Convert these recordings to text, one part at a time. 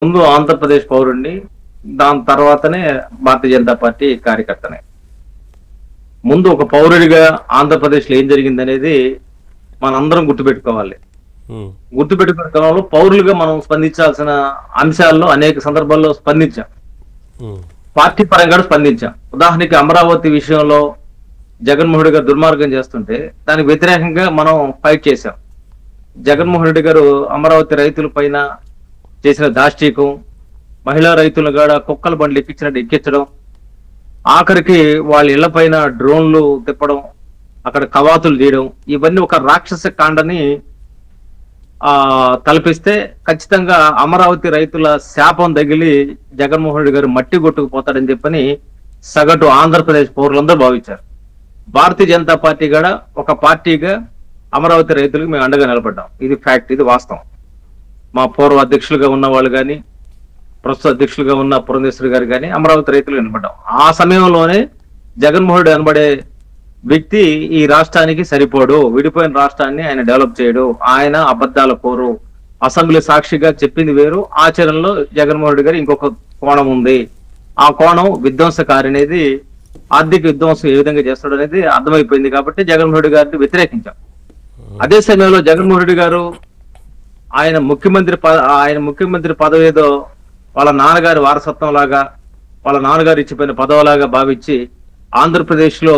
ముందు ఆంధ్రప్రదేశ్ పౌరుడిని, దాని తర్వాతనే భారతీయ జనతా పార్టీ కార్యకర్తనే. ముందు ఒక పౌరుడిగా ఆంధ్రప్రదేశ్‌లో ఏం జరిగిందనేది మనందరం గుర్తుపెట్టుకోవాలి. హ్మ్. గుర్తుపెట్టుకునే క్రమంలో పౌరులుగా మనం స్పందించాల్సిన అంశాల్లో అనేక సందర్భాల్లో స్పందించాం. హ్మ్. పార్టీ పరంగా కూడా స్పందించాం. ఉదాహరణకి అమరావతి విషయంలో జగన్మోహన్ రెడ్డి గారు దుర్మార్గం చేస్తుంటే దానికి వ్యతిరేకంగా మనం ఫైట్ చేశాం. జగన్మోహన్ రెడ్డి గారు అమరావతి రైతుల పైన చేసిన దాష్టీకం, మహిళా రైతులను కూడా కుక్కల బండ్లు ఎక్కించినట్టు ఎక్కించడం, ఆఖరికి వాళ్ళ ఇళ్ల పైన డ్రోన్లు తిప్పడం, అక్కడ కవాతులు చేయడం, ఇవన్నీ ఒక రాక్షస కాండని తలపిస్తే ఖచ్చితంగా అమరావతి రైతుల శాపం తగిలి జగన్మోహన్ రెడ్డి గారు మట్టి కొట్టుకుపోతాడని చెప్పని సగటు ఆంధ్రప్రదేశ్ పౌరులందరూ భావించారు. భారతీయ జనతా పార్టీ కూడా ఒక పార్టీగా అమరావతి రైతులకు మేము అండగా నిలబడ్డాం. ఇది ఫ్యాక్ట్, ఇది వాస్తవం. మా పూర్వ అధ్యక్షులుగా ఉన్న వాళ్ళు కానీ, ప్రస్తుత అధ్యక్షులుగా ఉన్న పురంధేశ్వరి గారు కానీ అమరావతి రైతులు నిలబడ్డాం. ఆ సమయంలోనే జగన్మోహన్ రెడ్డి అనబడే వ్యక్తి ఈ రాష్ట్రానికి సరిపోడు, విడిపోయిన రాష్ట్రాన్ని ఆయన డెవలప్ చేయడు, ఆయన అబద్ధాల కోరు, అసెంబ్లీ సాక్షిగా చెప్పింది వేరు, ఆచరణలో జగన్మోహన్ రెడ్డి గారు ఇంకొక కోణం ఉంది. ఆ కోణం విధ్వంసకారి అనేది, ఆర్థిక విధ్వంసం ఏ విధంగా చేస్తాడు అనేది అర్థమైపోయింది. కాబట్టి జగన్మోహన్ రెడ్డి గారిని వ్యతిరేకించాం. అదే సమయంలో జగన్మోహన్ రెడ్డి గారు ఆయన ముఖ్యమంత్రి పదవి ఏదో వాళ్ళ నాన్నగారి వారసత్వం లాగా, వాళ్ళ నాన్నగారు ఇచ్చిపోయిన పదవిలాగా భావించి ఆంధ్రప్రదేశ్ లో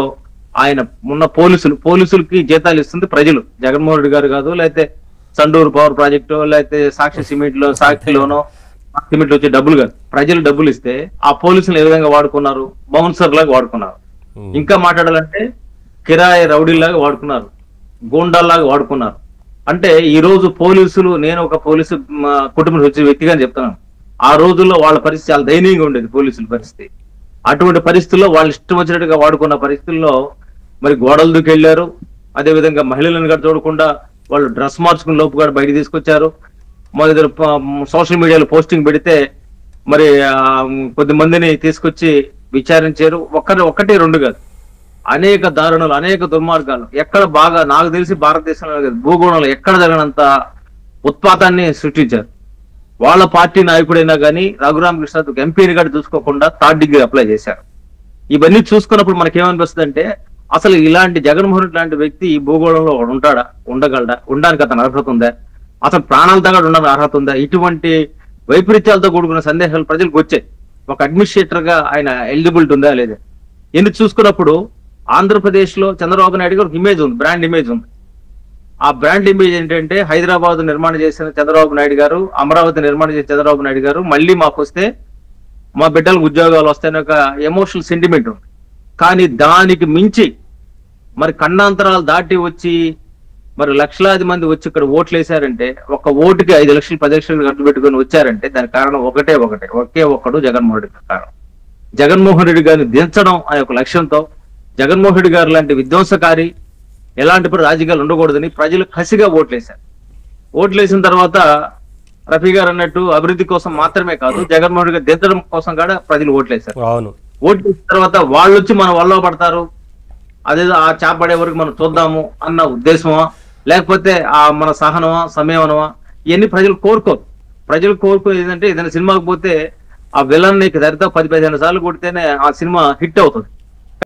ఆయన ఉన్న పోలీసులకి జీతాలు ఇస్తుంది ప్రజలు, జగన్మోహన్ రెడ్డి గారు కాదు. లేకపోతే సండూరు పవర్ ప్రాజెక్టు, లేకపోతే సాక్షి సాక్షిలోనో సిమెంట్ వచ్చే డబ్బులు కాదు, ప్రజలు డబ్బులు ఇస్తే ఆ పోలీసులు ఏ విధంగా వాడుకున్నారు, బౌన్సర్ లాగా వాడుకున్నారు. ఇంకా మాట్లాడాలంటే కిరాయి రౌడీలాగా వాడుకున్నారు, గూండాల్లాగా వాడుకున్నారు. అంటే ఈ రోజు పోలీసులు, నేను ఒక పోలీసు కుటుంబం వచ్చే వ్యక్తిగా చెప్తున్నాను, ఆ రోజుల్లో వాళ్ళ పరిస్థితి చాలా దయనీయంగా ఉండేది. పోలీసుల పరిస్థితి అటువంటి పరిస్థితుల్లో వాళ్ళు ఇష్టం వచ్చినట్టుగా వాడుకున్న పరిస్థితుల్లో మరి గోడలు దూకెళ్లారు. అదే విధంగా మహిళలను కూడా చూడకుండా వాళ్ళు డ్రెస్ మార్చుకుని లోపు కూడా బయట తీసుకొచ్చారు. మరి సోషల్ మీడియాలో పోస్టింగ్ పెడితే మరి కొద్ది మందిని తీసుకొచ్చి విచారించారు. ఒకటి రెండు కాదు, అనేక దారుణాలు, అనేక దుర్మార్గాలు. ఎక్కడ బాగా నాకు తెలిసి భారతదేశంలో భూగోళంలో ఎక్కడ జరగనంత ఉత్పాతాన్ని సృష్టించారు. వాళ్ళ పార్టీ నాయకుడైనా కానీ రఘురామకృష్ణ ఎంపీని కూడా చూసుకోకుండా 3rd డిగ్రీ అప్లై చేశారు. ఇవన్నీ చూసుకున్నప్పుడు మనకేమనిపిస్తుంది అంటే, అసలు ఇలాంటి జగన్మోహన్ రెడ్డి లాంటి వ్యక్తి ఈ భూగోళంలో ఉంటాడా, ఉండగలడా, ఉండడానికి అతను అర్హత ఉందా, అతను ప్రాణాలతో కూడా ఉండడానికి అర్హత ఉందా? ఇటువంటి వైపరీత్యాలతో కూడుకున్న సందేహాలు ప్రజలకు వచ్చాయి. ఒక అడ్మినిస్ట్రేటర్ గా ఆయన ఎలిజిబిలిటీ ఉందా లేదా ఎందుకు చూసుకున్నప్పుడు ఆంధ్రప్రదేశ్ లో చంద్రబాబు నాయుడు గారు ఇమేజ్ ఉంది, బ్రాండ్ ఇమేజ్ ఉంది. ఆ బ్రాండ్ ఇమేజ్ ఏంటంటే, హైదరాబాద్ నిర్మాణం చేసిన చంద్రబాబు నాయుడు గారు, అమరావతి నిర్మాణం చేసిన చంద్రబాబు నాయుడు గారు, మళ్ళీ మాకు వస్తే మా బిడ్డలకు ఉద్యోగాలు వస్తాయని ఒక ఎమోషనల్ సెంటిమెంట్ ఉంది. కానీ దానికి మించి మరి ఖండాంతరాలు దాటి వచ్చి మరి లక్షలాది మంది వచ్చి ఇక్కడ ఓట్లు వేశారంటే, ఒక ఓటుకి 5 లక్షలు 10 లక్షలు ఖర్చు పెట్టుకొని వచ్చారంటే దానికి కారణం ఒకే ఒక్కడు జగన్మోహన్ రెడ్డి కారణం. జగన్మోహన్ రెడ్డి గారిని దించడం అనే ఒక లక్ష్యంతో, జగన్మోహన్ రెడ్డి గారు లాంటి విధ్వంసకారి ఎలాంటి రాజకీయాలు ఉండకూడదని ప్రజలు కసిగా ఓట్లేశారు. ఓట్లేసిన తర్వాత రఫీ గారు అన్నట్టు అభివృద్ధి కోసం మాత్రమే కాదు, జగన్మోహన్ రెడ్డి గారు దించడం కోసం కూడా ప్రజలు ఓట్లేశారు. ఓట్లేసిన తర్వాత వాళ్ళు వచ్చి మన వల్ల పడతారు, అదేదో ఆ చేపడే వరకు మనం చూద్దాము అన్న ఉద్దేశమా, లేకపోతే ఆ మన సహనమా, సంయమనమా, ఇవన్నీ ప్రజలు కోరుకోరు. ప్రజలు కోరుకోరు ఏంటంటే, ఏదైనా సినిమాకి పోతే ఆ విలన్ నీకు దరితో 10-15 సార్లు కొడితేనే ఆ సినిమా హిట్ అవుతుంది.